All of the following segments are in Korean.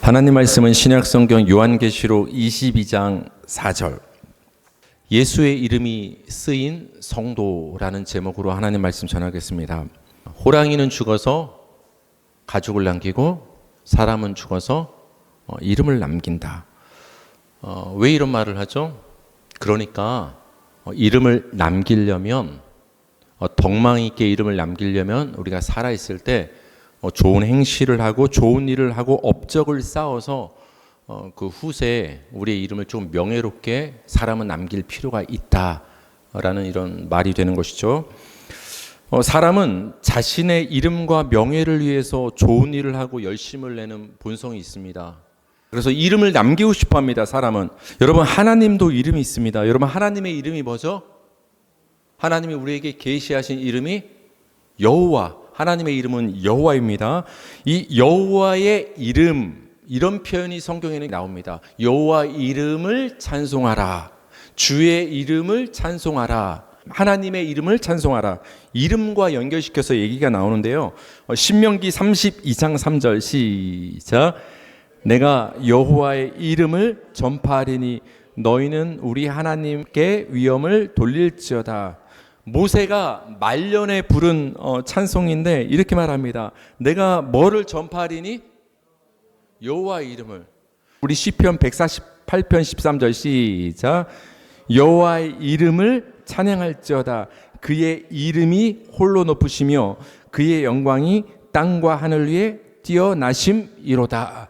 하나님 말씀은 신약성경 요한계시록 22장 4절 예수의 이름이 쓰인 성도라는 제목으로 하나님 말씀 전하겠습니다. 호랑이는 죽어서 가죽을 남기고 사람은 죽어서 이름을 남긴다. 왜 이런 말을 하죠? 그러니까 이름을 남기려면 덕망 있게 이름을 남기려면 우리가 살아있을 때 좋은 행실을 하고 좋은 일을 하고 업적을 쌓아서 그 후세에 우리의 이름을 좀 명예롭게 사람은 남길 필요가 있다라는 이런 말이 되는 것이죠. 사람은 자신의 이름과 명예를 위해서 좋은 일을 하고 열심을 내는 본성이 있습니다. 그래서 이름을 남기고 싶어 합니다. 사람은. 여러분, 하나님도 이름이 있습니다. 여러분, 하나님의 이름이 뭐죠? 하나님이 우리에게 계시하신 이름이 여호와, 하나님의 이름은 여호와입니다. 이 여호와의 이름, 이런 표현이 성경에는 나옵니다. 여호와 이름을 찬송하라. 주의 이름을 찬송하라. 하나님의 이름을 찬송하라. 이름과 연결시켜서 얘기가 나오는데요. 신명기 32장 3절 시작. 내가 여호와의 이름을 전파하리니 너희는 우리 하나님께 위엄을 돌릴지어다. 모세가 말년에 부른 찬송인데 이렇게 말합니다. 내가 뭐를 전파하리니? 여호와의 이름을. 우리 시편 148편 13절 시작. 여호와의 이름을 찬양할지어다. 그의 이름이 홀로 높으시며 그의 영광이 땅과 하늘 위에 뛰어나심이로다.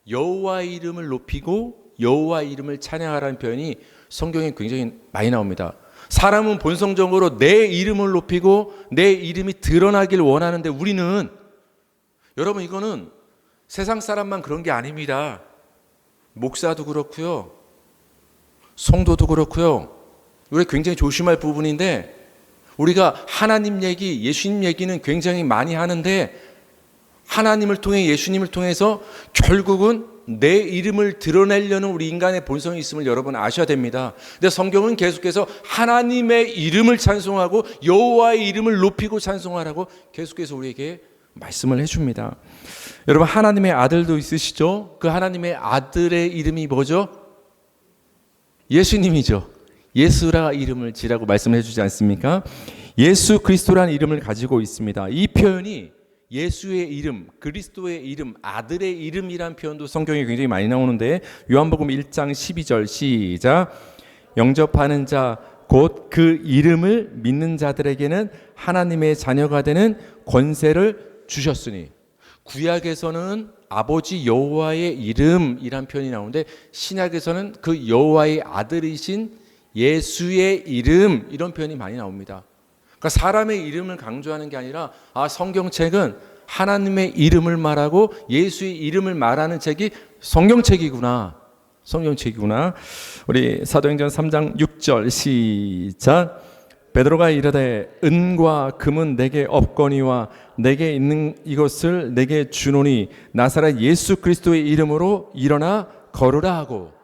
여호와의 이름을 높이고 여호와의 이름을 찬양하라는 표현이 성경에 굉장히 많이 나옵니다. 사람은 본성적으로 내 이름을 높이고 내 이름이 드러나길 원하는데 우리는, 여러분, 이거는 세상 사람만 그런 게 아닙니다. 목사도 그렇고요, 성도도 그렇고요. 우리 굉장히 조심할 부분인데, 우리가 하나님 얘기, 예수님 얘기는 굉장히 많이 하는데 하나님을 통해, 예수님을 통해서 결국은 내 이름을 드러내려는 우리 인간의 본성이 있음을 여러분 아셔야 됩니다. 근데 성경은 계속해서 하나님의 이름을 찬송하고 여호와의 이름을 높이고 찬송하라고 계속해서 우리에게 말씀을 해줍니다. 여러분, 하나님의 아들도 있으시죠? 그 하나님의 아들의 이름이 뭐죠? 예수님이죠. 예수라 이름을 지라고 말씀을 해주지 않습니까? 예수 그리스도라는 이름을 가지고 있습니다. 이 표현이 예수의 이름, 그리스도의 이름, 아들의 이름이란 표현도 성경에 굉장히 많이 나오는데, 요한복음 1장 12절 시작. 영접하는 자 곧 그 이름을 믿는 자들에게는 하나님의 자녀가 되는 권세를 주셨으니. 구약에서는 아버지 여호와의 이름이란 표현이 나오는데 신약에서는 그 여호와의 아들이신 예수의 이름, 이런 표현이 많이 나옵니다. 그러니까 사람의 이름을 강조하는 게 아니라 성경책은 하나님의 이름을 말하고 예수의 이름을 말하는 책이 성경책이구나. 우리 사도행전 3장 6절 시작. 베드로가 이르되 은과 금은 내게 없거니와 내게 있는 이것을 내게 주노니 나사렛 예수 그리스도의 이름으로 일어나 걸으라 하고.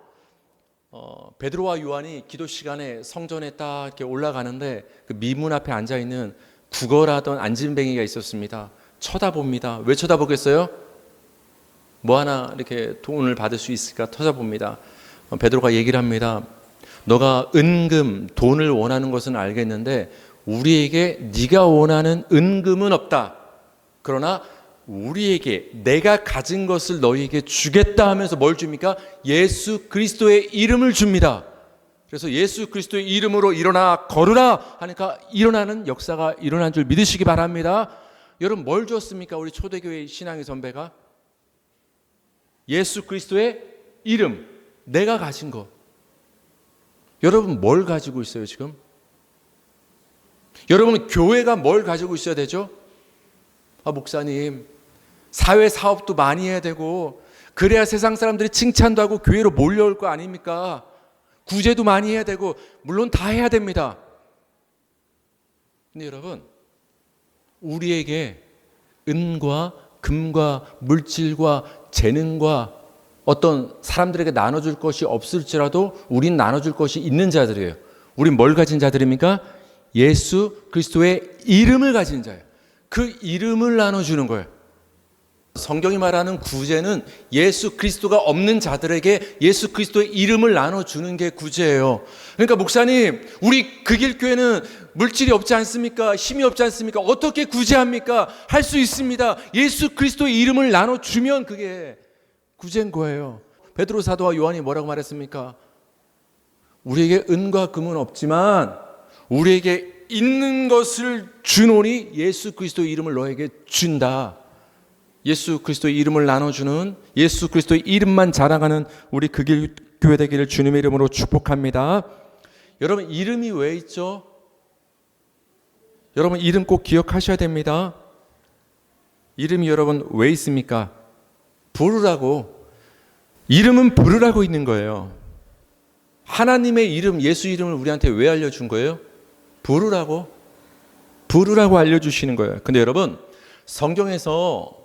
베드로와 요한이 기도 시간에 성전에 딱 이렇게 올라가는데 그 미문 앞에 앉아 있는 구걸하던 안진뱅이가 있었습니다. 쳐다봅니다. 왜 쳐다보겠어요? 뭐 하나 이렇게 돈을 받을 수 있을까 쳐다봅니다. 베드로가 얘기를 합니다. 너가 은금, 돈을 원하는 것은 알겠는데 우리에게 네가 원하는 은금은 없다. 그러나 우리에게 내가 가진 것을 너희에게 주겠다 하면서 뭘 줍니까? 예수 그리스도의 이름을 줍니다. 그래서 예수 그리스도의 이름으로 일어나 걸으라 하니까 일어나는 역사가 일어난 줄 믿으시기 바랍니다. 여러분, 뭘 줬습니까? 우리 초대교회 신앙의 선배가 예수 그리스도의 이름, 내가 가진 것. 여러분, 뭘 가지고 있어요 지금? 여러분, 교회가 뭘 가지고 있어야 되죠? 목사님, 사회 사업도 많이 해야 되고 그래야 세상 사람들이 칭찬도 하고 교회로 몰려올 거 아닙니까? 구제도 많이 해야 되고 물론 다 해야 됩니다. 근데 여러분, 우리에게 은과 금과 물질과 재능과 어떤 사람들에게 나눠줄 것이 없을지라도 우린 나눠줄 것이 있는 자들이에요. 우린 뭘 가진 자들입니까? 예수 그리스도의 이름을 가진 자예요. 그 이름을 나눠주는 거예요. 성경이 말하는 구제는 예수 그리스도가 없는 자들에게 예수 그리스도의 이름을 나눠주는 게 구제예요. 그러니까 목사님, 우리 극일교회는 물질이 없지 않습니까? 힘이 없지 않습니까? 어떻게 구제합니까? 할 수 있습니다. 예수 그리스도의 이름을 나눠주면 그게 구제인 거예요. 베드로 사도와 요한이 뭐라고 말했습니까? 우리에게 은과 금은 없지만 우리에게 있는 것을 주노니 예수 그리스도의 이름을 너에게 준다. 예수 그리스도의 이름을 나눠주는, 예수 그리스도의 이름만 자랑하는 우리 그 교회 되기를 주님의 이름으로 축복합니다. 여러분, 이름이 왜 있죠? 여러분, 이름 꼭 기억하셔야 됩니다. 이름이 여러분 왜 있습니까? 부르라고. 이름은 부르라고 있는 거예요. 하나님의 이름, 예수 이름을 우리한테 왜 알려준 거예요? 부르라고 알려주시는 거예요. 근데 여러분, 성경에서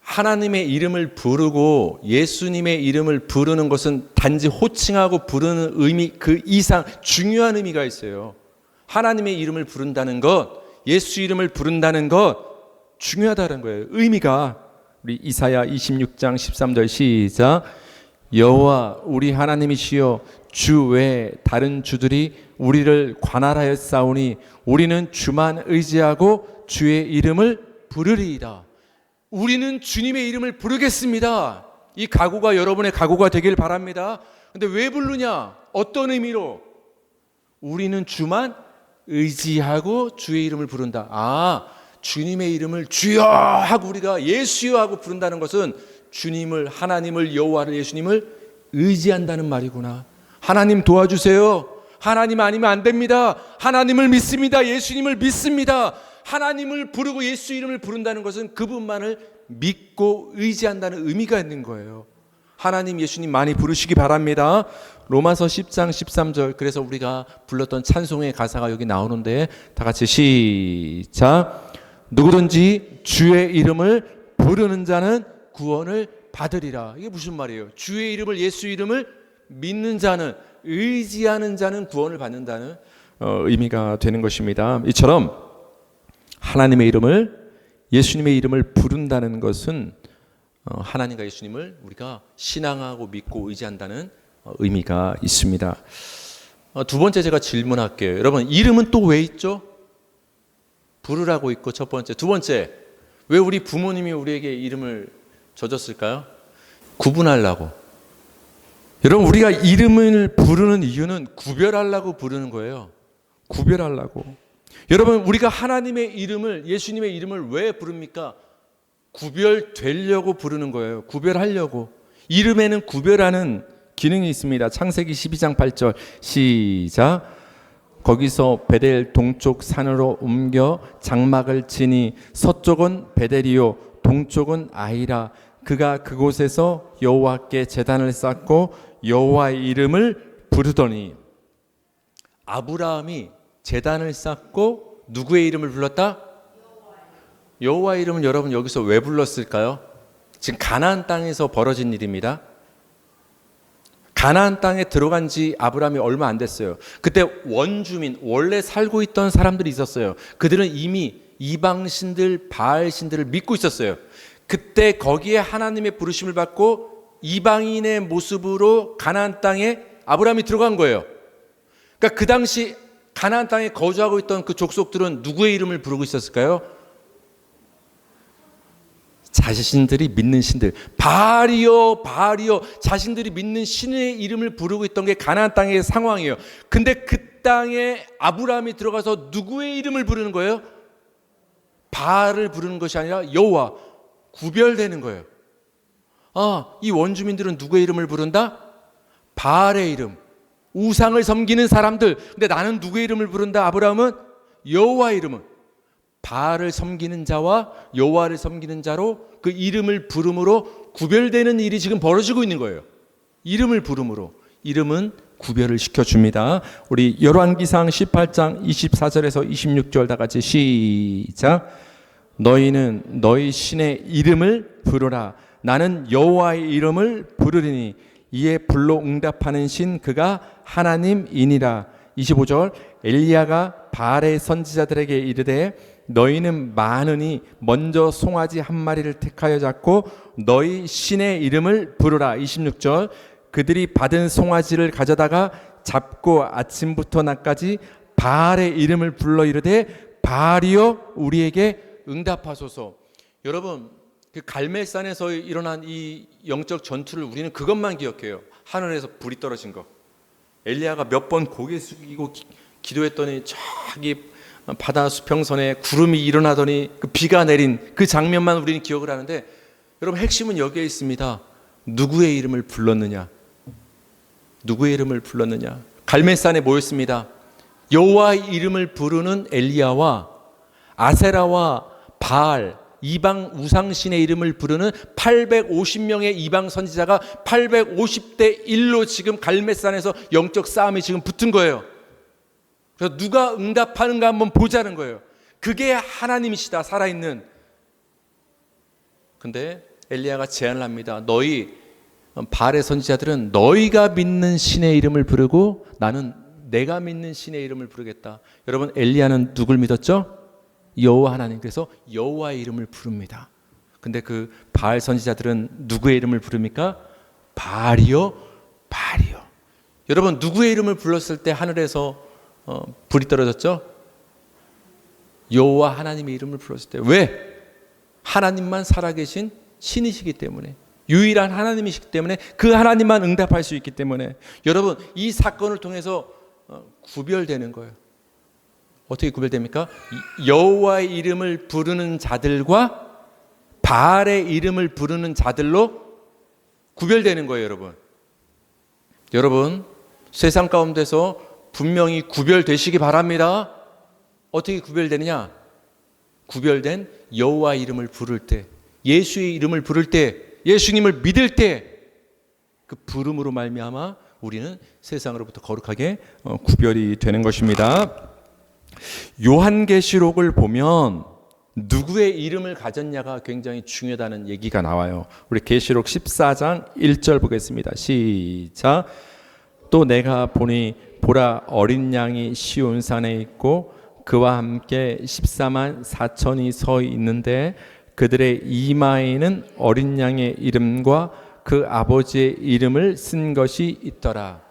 하나님의 이름을 부르고 예수님의 이름을 부르는 것은 단지 호칭하고 부르는 의미 그 이상 중요한 의미가 있어요. 하나님의 이름을 부른다는 것, 예수 이름을 부른다는 것 중요하다는 거예요. 의미가. 우리 이사야 26장 13절 시작. 여호와 우리 하나님이시여 주 외에 다른 주들이 우리를 관할하였사오니 우리는 주만 의지하고 주의 이름을 부르리이다. 우리는 주님의 이름을 부르겠습니다. 이 각오가 여러분의 각오가 되길 바랍니다. 근데 왜 부르냐? 어떤 의미로? 우리는 주만 의지하고 주의 이름을 부른다. 주님의 이름을 주여 하고 우리가 예수여 하고 부른다는 것은 주님을, 하나님을, 여호와를, 예수님을 의지한다는 말이구나. 하나님 도와주세요. 하나님 아니면 안 됩니다. 하나님을 믿습니다. 예수님을 믿습니다. 하나님을 부르고 예수 이름을 부른다는 것은 그분만을 믿고 의지한다는 의미가 있는 거예요. 하나님, 예수님 많이 부르시기 바랍니다. 로마서 10장 13절. 그래서 우리가 불렀던 찬송의 가사가 여기 나오는데 다 같이 시작. 누구든지 주의 이름을 부르는 자는 구원을 받으리라. 이게 무슨 말이에요? 주의 이름을, 예수 이름을 믿는 자는, 의지하는 자는 구원을 받는다는 의미가 되는 것입니다. 이처럼 하나님의 이름을, 예수님의 이름을 부른다는 것은 하나님과 예수님을 우리가 신앙하고 믿고 의지한다는 의미가 있습니다. 두 번째 제가 질문할게요. 여러분, 이름은 또 왜 있죠? 부르라고 있고 첫 번째. 두 번째, 왜 우리 부모님이 우리에게 이름을 져줬을까요? 구분하려고. 여러분, 우리가 이름을 부르는 이유는 구별하려고 부르는 거예요. 구별하려고. 여러분, 우리가 하나님의 이름을, 예수님의 이름을 왜 부릅니까? 구별되려고 부르는 거예요. 구별하려고. 이름에는 구별하는 기능이 있습니다. 창세기 12장 8절 시작. 거기서 베델 동쪽 산으로 옮겨 장막을 치니 서쪽은 베델이요 동쪽은 아이라. 그가 그곳에서 여호와께 제단을 쌓고 여호와의 이름을 부르더니. 아브라함이 제단을 쌓고 누구의 이름을 불렀다? 여호와의 이름은 여러분 여기서 왜 불렀을까요? 지금 가나안 땅에서 벌어진 일입니다. 가나안 땅에 들어간 지 아브라함이 얼마 안 됐어요. 그때 원주민, 원래 살고 있던 사람들이 있었어요. 그들은 이미 이방신들, 바알신들을 믿고 있었어요. 그때 거기에 하나님의 부르심을 받고 이방인의 모습으로 가나안 땅에 아브라함이 들어간 거예요. 그러니까 그 당시 가나안 땅에 거주하고 있던 그 족속들은 누구의 이름을 부르고 있었을까요? 자신들이 믿는 신들, 바알이요 바알이요, 자신들이 믿는 신의 이름을 부르고 있던 게 가나안 땅의 상황이에요. 근데 그 땅에 아브라함이 들어가서 누구의 이름을 부르는 거예요? 바알을 부르는 것이 아니라 여호와. 구별되는 거예요. 이 원주민들은 누구의 이름을 부른다? 바알의 이름, 우상을 섬기는 사람들. 근데 나는 누구의 이름을 부른다? 아브라함은 여호와의 이름은. 바알을 섬기는 자와 여호와를 섬기는 자로 그 이름을 부름으로 구별되는 일이 지금 벌어지고 있는 거예요. 이름을 부름으로. 이름은 구별을 시켜줍니다. 우리 열왕기상 18장 24절에서 26절 다 같이 시작. 너희는 너희 신의 이름을 부르라. 나는 여호와의 이름을 부르리니 이에 불로 응답하는 신 그가 하나님이니라. 25절. 엘리야가 바알의 선지자들에게 이르되 너희는 많으니 먼저 송아지 한 마리를 택하여 잡고 너희 신의 이름을 부르라. 26절 그들이 받은 송아지를 가져다가 잡고 아침부터 낮까지 바알의 이름을 불러 이르되 바알이여 우리에게 응답하소서. 여러분 그 갈멜산에서 일어난 이 영적 전투를 우리는 그것만 기억해요. 하늘에서 불이 떨어진 거. 엘리야가 몇 번 고개 숙이고 기도했더니 저기 바다 수평선에 구름이 일어나더니 그 비가 내린 그 장면만 우리는 기억을 하는데, 여러분 핵심은 여기에 있습니다. 누구의 이름을 불렀느냐? 누구의 이름을 불렀느냐? 갈멜산에 모였습니다. 여호와의 이름을 부르는 엘리야와 아세라와 바알 이방 우상신의 이름을 부르는 850명의 이방 선지자가 850대 1로 지금 갈멜산에서 영적 싸움이 지금 붙은 거예요. 그래서 누가 응답하는가 한번 보자는 거예요. 그게 하나님이시다, 살아있는. 근데 엘리야가 제안을 합니다. 너희 바알의 선지자들은 너희가 믿는 신의 이름을 부르고 나는 내가 믿는 신의 이름을 부르겠다. 여러분 엘리야는 누굴 믿었죠? 여호와 하나님. 그래서 여호와의 이름을 부릅니다. 근데 그 바알 선지자들은 누구의 이름을 부릅니까? 바알이요, 바알이요. 여러분 누구의 이름을 불렀을 때 하늘에서 불이 떨어졌죠? 여호와 하나님의 이름을 불렀을 때. 왜? 하나님만 살아계신 신이시기 때문에, 유일한 하나님이시기 때문에, 그 하나님만 응답할 수 있기 때문에. 여러분 이 사건을 통해서 구별되는 거예요. 어떻게 구별됩니까? 여호와의 이름을 부르는 자들과 바알의 이름을 부르는 자들로 구별되는 거예요. 여러분 세상 가운데서 분명히 구별되시기 바랍니다. 어떻게 구별되느냐? 구별된 여호와의 이름을 부를 때, 예수의 이름을 부를 때, 예수님을 믿을 때 그 부름으로 말미암아 우리는 세상으로부터 거룩하게 구별이 되는 것입니다. 요한계시록을 보면 누구의 이름을 가졌냐가 굉장히 중요하다는 얘기가 나와요. 우리 계시록 14장 1절 보겠습니다. 시작. 또 내가 보니 보라 어린 양이 시온산에 있고 그와 함께 14만 4천이 서 있는데 그들의 이마에는 어린 양의 이름과 그 아버지의 이름을 쓴 것이 있더라.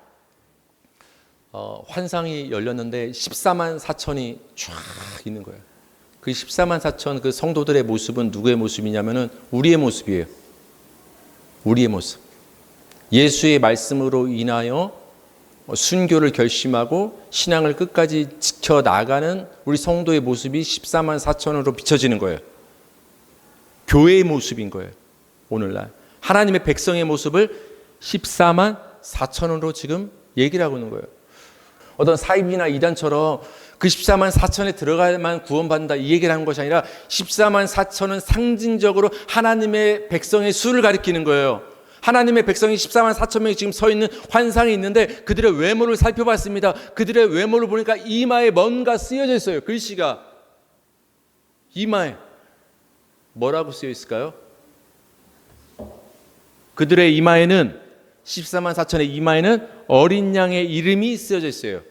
환상이 열렸는데 14만 4천이 쫙 있는 거예요. 그 14만 4천 그 성도들의 모습은 누구의 모습이냐면은 우리의 모습이에요. 우리의 모습. 예수의 말씀으로 인하여 순교를 결심하고 신앙을 끝까지 지켜나가는 우리 성도의 모습이 14만 4천으로 비춰지는 거예요. 교회의 모습인 거예요. 오늘날 하나님의 백성의 모습을 14만 4천으로 지금 얘기를 하고 있는 거예요. 어떤 사입이나 이단처럼 그 14만 4천에 들어가야만 구원받는다 이 얘기를 하는 것이 아니라 14만 4천은 상징적으로 하나님의 백성의 수를 가리키는 거예요. 하나님의 백성이 14만 4천 명이 지금 서 있는 환상이 있는데 그들의 외모를 살펴봤습니다. 그들의 외모를 보니까 이마에 뭔가 쓰여져 있어요. 글씨가 이마에 뭐라고 쓰여 있을까요? 그들의 이마에는 14만 4천의 이마에는 어린 양의 이름이 쓰여져 있어요.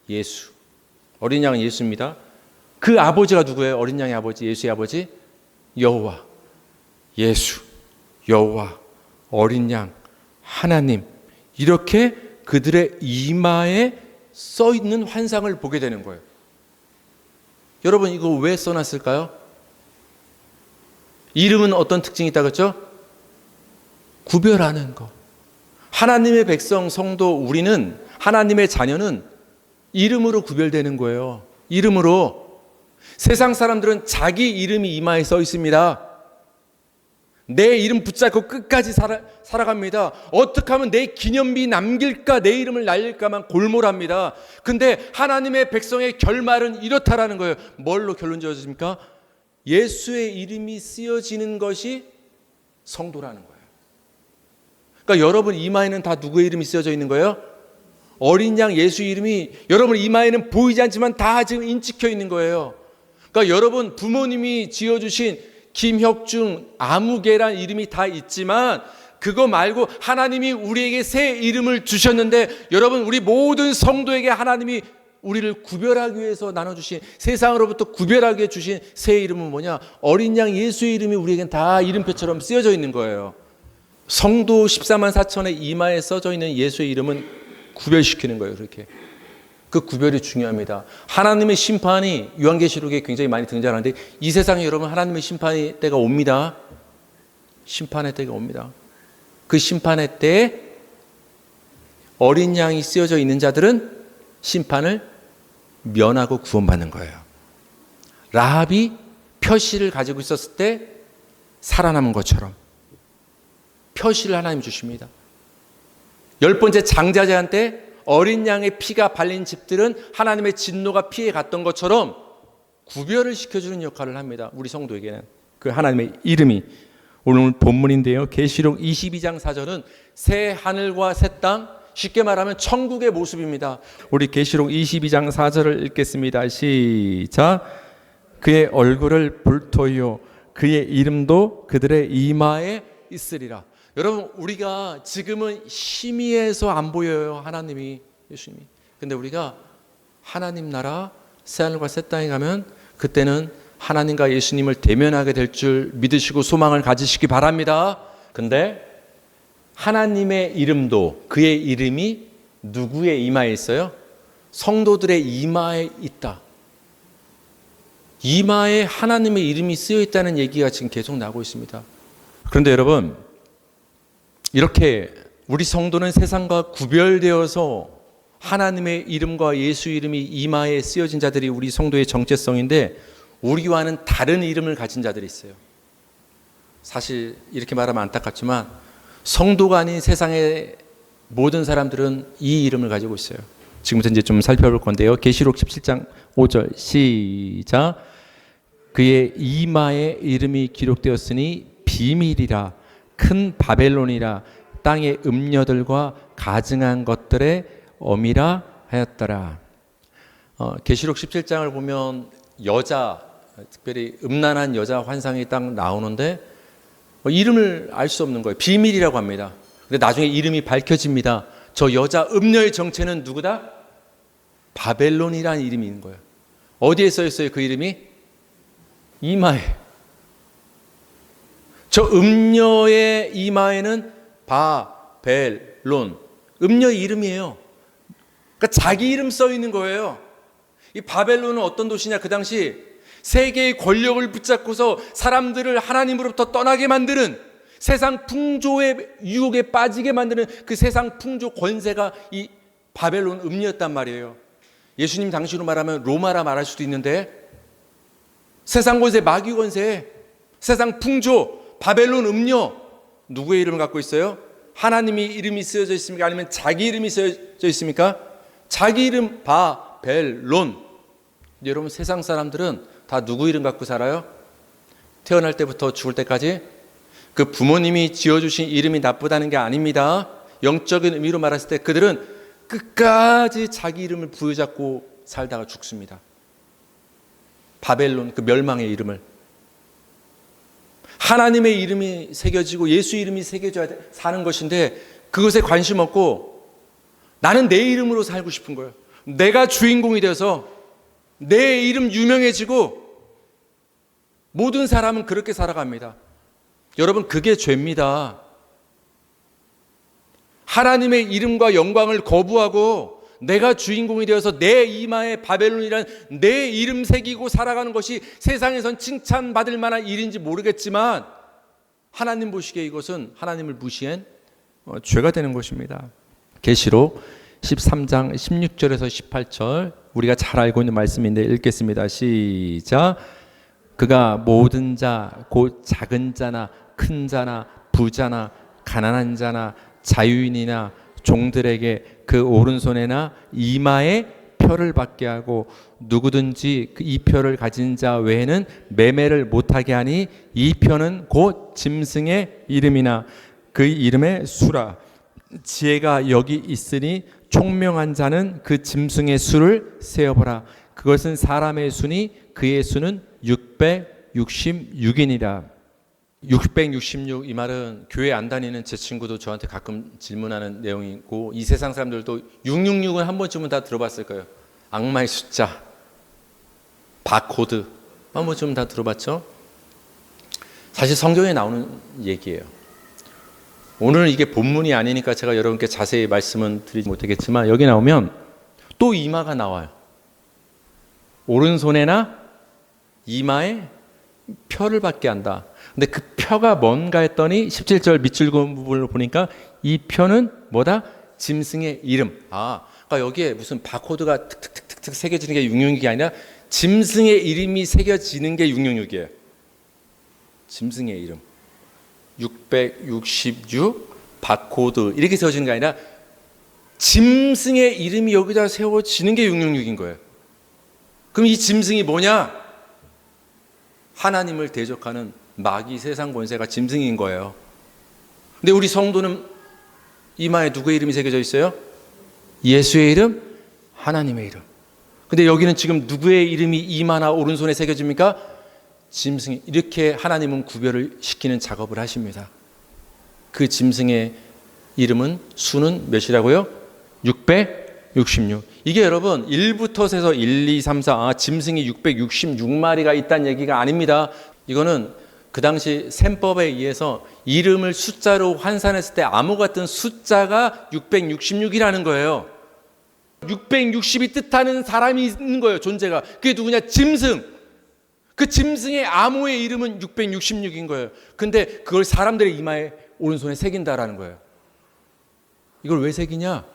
예수. 어린 양은 예수입니다. 그 아버지가 누구예요? 어린 양의 아버지, 예수의 아버지? 여호와. 예수, 여호와, 어린 양, 하나님. 이렇게 그들의 이마에 써 있는 환상을 보게 되는 거예요. 여러분 이거 왜 써놨을까요? 이름은 어떤 특징이 있다 그랬죠? 구별하는 것. 하나님의 백성, 성도, 우리는 하나님의 자녀는 이름으로 구별되는 거예요. 이름으로. 세상 사람들은 자기 이름이 이마에 써 있습니다. 내 이름 붙잡고 끝까지 살아갑니다. 어떻게 하면 내 기념비 남길까, 내 이름을 날릴까만 골몰합니다. 근데 하나님의 백성의 결말은 이렇다라는 거예요. 뭘로 결론 지어집니까? 예수의 이름이 쓰여지는 것이 성도라는 거예요. 그러니까 여러분 이마에는 다 누구의 이름이 쓰여져 있는 거예요? 어린 양 예수 이름이 여러분 이마에는 보이지 않지만 다 지금 인찍혀 있는 거예요. 그러니까 여러분 부모님이 지어주신 김혁중, 아무개란 이름이 다 있지만 그거 말고 하나님이 우리에게 새 이름을 주셨는데 여러분 우리 모든 성도에게 하나님이 우리를 구별하기 위해서 나눠주신, 세상으로부터 구별하기 위해 주신 새 이름은 뭐냐? 어린 양 예수의 이름이 우리에겐 다 이름표처럼 쓰여져 있는 거예요. 성도 14만 4천의 이마에 써져 있는 예수의 이름은 구별시키는 거예요. 그렇게 그 구별이 중요합니다. 하나님의 심판이 요한계시록에 굉장히 많이 등장하는데, 이 세상에 여러분 하나님의 심판의 때가 옵니다. 심판의 때가 옵니다. 그 심판의 때에 어린 양이 쓰여져 있는 자들은 심판을 면하고 구원받는 거예요. 라합이 표시를 가지고 있었을 때 살아남은 것처럼 표시를 하나님 주십니다. 10번째 장자제한 때 어린 양의 피가 발린 집들은 하나님의 진노가 피해 갔던 것처럼 구별을 시켜주는 역할을 합니다. 우리 성도에게는 그 하나님의 이름이. 오늘 본문인데요, 계시록 22장 4절은 새 하늘과 새 땅, 쉽게 말하면 천국의 모습입니다. 우리 계시록 22장 4절을 읽겠습니다. 시작. 그의 얼굴을 불토이요 그의 이름도 그들의 이마에 있으리라. 여러분, 우리가 지금은 희미해서 안 보여요. 하나님이, 예수님이. 근데 우리가 하나님 나라 새하늘과 새 땅에 가면 그때는 하나님과 예수님을 대면하게 될 줄 믿으시고 소망을 가지시기 바랍니다. 근데 하나님의 이름도, 그의 이름이 누구의 이마에 있어요? 성도들의 이마에 있다. 이마에 하나님의 이름이 쓰여 있다는 얘기가 지금 계속 나오고 있습니다. 그런데 여러분, 이렇게 우리 성도는 세상과 구별되어서 하나님의 이름과 예수 이름이 이마에 쓰여진 자들이 우리 성도의 정체성인데, 우리와는 다른 이름을 가진 자들이 있어요. 사실 이렇게 말하면 안타깝지만 성도가 아닌 세상의 모든 사람들은 이 이름을 가지고 있어요. 지금부터 이제 좀 살펴볼 건데요. 계시록 17장 5절 시작. 그의 이마에 이름이 기록되었으니 비밀이라, 큰 바벨론이라, 땅의 음녀들과 가증한 것들의 어미라 하였더라. 계시록 17장을 보면 여자, 특별히 음란한 여자 환상이 딱 나오는데 이름을 알 수 없는 거예요. 비밀이라고 합니다. 근데 나중에 이름이 밝혀집니다. 저 여자 음녀의 정체는 누구다? 바벨론이라는 이름이 있는 거예요. 어디에 써 있어요? 그 이름이? 이마에. 저 음녀의 이마에는 바벨론, 음녀의 이름이에요. 그러니까 자기 이름 써 있는 거예요. 이 바벨론은 어떤 도시냐? 그 당시 세계의 권력을 붙잡고서 사람들을 하나님으로부터 떠나게 만드는, 세상 풍조의 유혹에 빠지게 만드는 그 세상 풍조 권세가 이 바벨론 음녀였단 말이에요. 예수님 당시로 말하면 로마라 말할 수도 있는데, 세상 권세, 마귀 권세, 세상 풍조, 바벨론 음녀, 누구의 이름을 갖고 있어요? 하나님의 이름이 쓰여져 있습니까? 아니면 자기 이름이 쓰여져 있습니까? 자기 이름 바벨론. 여러분, 세상 사람들은 다 누구 이름 갖고 살아요? 태어날 때부터 죽을 때까지 그 부모님이 지어주신 이름이 나쁘다는 게 아닙니다. 영적인 의미로 말했을 때 그들은 끝까지 자기 이름을 부여잡고 살다가 죽습니다. 바벨론, 그 멸망의 이름을. 하나님의 이름이 새겨지고 예수 이름이 새겨져야 사는 것인데, 그것에 관심 없고 나는 내 이름으로 살고 싶은 거예요. 내가 주인공이 되어서 내 이름 유명해지고, 모든 사람은 그렇게 살아갑니다. 여러분, 그게 죄입니다. 하나님의 이름과 영광을 거부하고 내가 주인공이 되어서 내 이마에 바벨론이라는 내 이름 새기고 살아가는 것이 세상에선 칭찬받을 만한 일인지 모르겠지만, 하나님 보시기에 이것은 하나님을 무시한 죄가 되는 것입니다. 계시록 13장 16절에서 18절, 우리가 잘 알고 있는 말씀인데 읽겠습니다. 시작. 그가 모든 자, 곧 작은 자나 큰 자나 부자나 가난한 자나 자유인이나 종들에게 그 오른손에나 이마에 표를 받게 하고, 누구든지 이 표를 가진 자 외에는 매매를 못하게 하니, 이 표는 곧 짐승의 이름이나 그 이름의 수라. 지혜가 여기 있으니 총명한 자는 그 짐승의 수를 세어보라. 그것은 사람의 수니 그의 수는 666이니라. 666, 이 말은 교회 안 다니는 제 친구도 저한테 가끔 질문하는 내용이고, 이 세상 사람들도 666은 한 번쯤은 다 들어봤을 거예요. 악마의 숫자, 바코드, 뭐 좀 다 들어봤죠? 사실 성경에 나오는 얘기예요. 오늘은 이게 본문이 아니니까 제가 여러분께 자세히 말씀은 드리지 못하겠지만 여기 나오면 또 이마가 나와요. 오른손에나 이마에 표를 받게 한다. 근데 그 표가 뭔가 했더니 17절 밑줄 그은 부분을 보니까 이 표는 뭐다? 짐승의 이름. 그러니까 여기에 무슨 바코드가 틱틱틱틱 새겨지는 게 666이 아니라 짐승의 이름이 새겨지는 게 666이에요. 짐승의 이름. 666 바코드 이렇게 세워지는 게 아니라 짐승의 이름이 여기다 세워지는 게 666인 거예요. 그럼 이 짐승이 뭐냐? 하나님을 대적하는 마귀 세상 권세가 짐승인 거예요. 근데 우리 성도는 이마에 누구의 이름이 새겨져 있어요? 예수의 이름, 하나님의 이름. 근데 여기는 지금 누구의 이름이 이마나 오른손에 새겨집니까? 짐승이. 이렇게 하나님은 구별을 시키는 작업을 하십니다. 그 짐승의 이름은 수는 몇이라고요? 666. 이게 여러분 1부터 세서 1, 2, 3, 4 짐승이 666마리가 있다는 얘기가 아닙니다. 이거는 그 당시 셈법에 의해서 이름을 숫자로 환산했을 때 암호 같은 숫자가 666이라는 거예요. 660이 뜻하는 사람이 있는 거예요. 존재가. 그게 누구냐? 짐승. 그 짐승의 암호의 이름은 666인 거예요. 근데 그걸 사람들의 이마에 오른손에 새긴다라는 거예요. 이걸 왜 새기냐?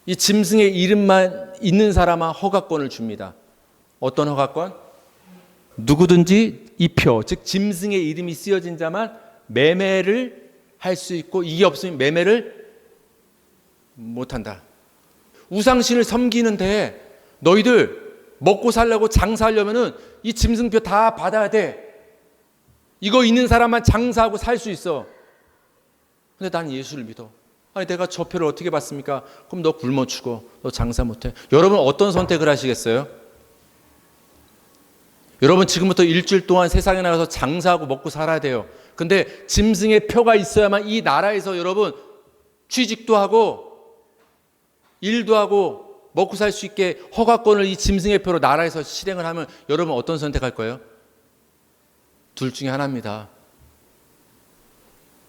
이 짐승의 이름만 있는 사람만 허가권을 줍니다. 어떤 허가권? 누구든지 이 표, 즉 짐승의 이름이 쓰여진 자만 매매를 할 수 있고 이게 없으면 매매를 못한다. 우상신을 섬기는데 너희들 먹고 살려고 장사하려면은 이 짐승표 다 받아야 돼. 이거 있는 사람만 장사하고 살 수 있어. 근데 난 예수를 믿어. 아니 내가 저 표를 어떻게 받습니까? 그럼 너 굶어 죽어. 너 장사 못해. 여러분 어떤 선택을 하시겠어요? 여러분 지금부터 일주일 동안 세상에 나가서 장사하고 먹고 살아야 돼요. 근데 짐승의 표가 있어야만 이 나라에서 여러분 취직도 하고 일도 하고 먹고 살 수 있게 허가권을 이 짐승의 표로 나라에서 실행을 하면 여러분 어떤 선택할 거예요? 둘 중에 하나입니다.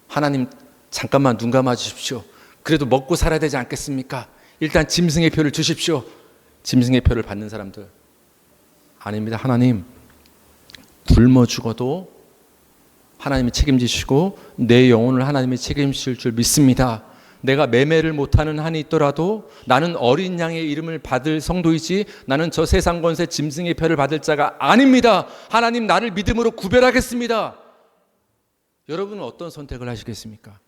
하나님 잠깐만 눈 감아 주십시오. 그래도 먹고 살아야 되지 않겠습니까? 일단 짐승의 표를 주십시오. 짐승의 표를 받는 사람들. 아닙니다. 하나님 굶어 죽어도 하나님이 책임지시고 내 영혼을 하나님이 책임질 줄 믿습니다. 내가 매매를 못하는 한이 있더라도 나는 어린 양의 이름을 받을 성도이지 나는 저 세상 권세 짐승의 표를 받을 자가 아닙니다. 하나님 나를 믿음으로 구별하겠습니다. 여러분은 어떤 선택을 하시겠습니까?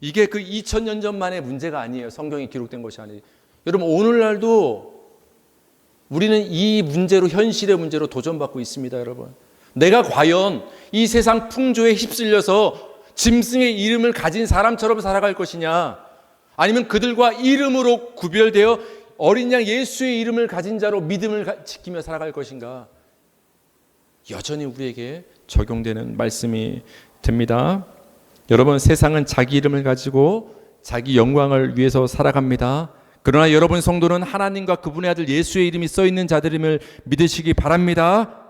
이게 그 2000년 전만의 문제가 아니에요. 성경에 기록된 것이 아니에요. 여러분 오늘날도 우리는 이 문제로 현실의 문제로 도전받고 있습니다. 여러분 내가 과연 이 세상 풍조에 휩쓸려서 짐승의 이름을 가진 사람처럼 살아갈 것이냐 아니면 그들과 이름으로 구별되어 어린 양 예수의 이름을 가진 자로 믿음을 지키며 살아갈 것인가 여전히 우리에게 적용되는 말씀이 됩니다. 여러분 세상은 자기 이름을 가지고 자기 영광을 위해서 살아갑니다. 그러나 여러분 성도는 하나님과 그분의 아들 예수의 이름이 써있는 자들임을 믿으시기 바랍니다.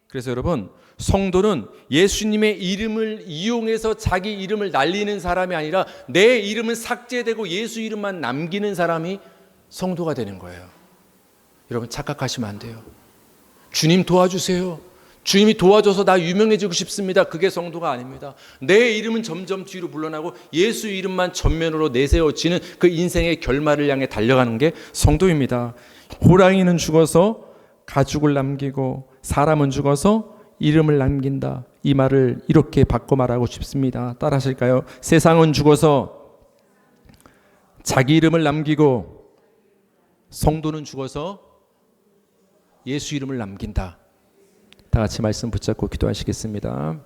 그래서 여러분 성도는 예수님의 이름을 이용해서 자기 이름을 날리는 사람이 아니라 내 이름은 삭제되고 예수 이름만 남기는 사람이 성도가 되는 거예요. 여러분 착각하시면 안 돼요. 주님 도와주세요. 주님이 도와줘서 나 유명해지고 싶습니다. 그게 성도가 아닙니다. 내 이름은 점점 뒤로 물러나고 예수 이름만 전면으로 내세워지는 그 인생의 결말을 향해 달려가는 게 성도입니다. 호랑이는 죽어서 가죽을 남기고 사람은 죽어서 이름을 남긴다. 이 말을 이렇게 바꿔 말하고 싶습니다. 따라 하실까요? 세상은 죽어서 자기 이름을 남기고 성도는 죽어서 예수 이름을 남긴다. 다 같이 말씀 붙잡고 기도하시겠습니다.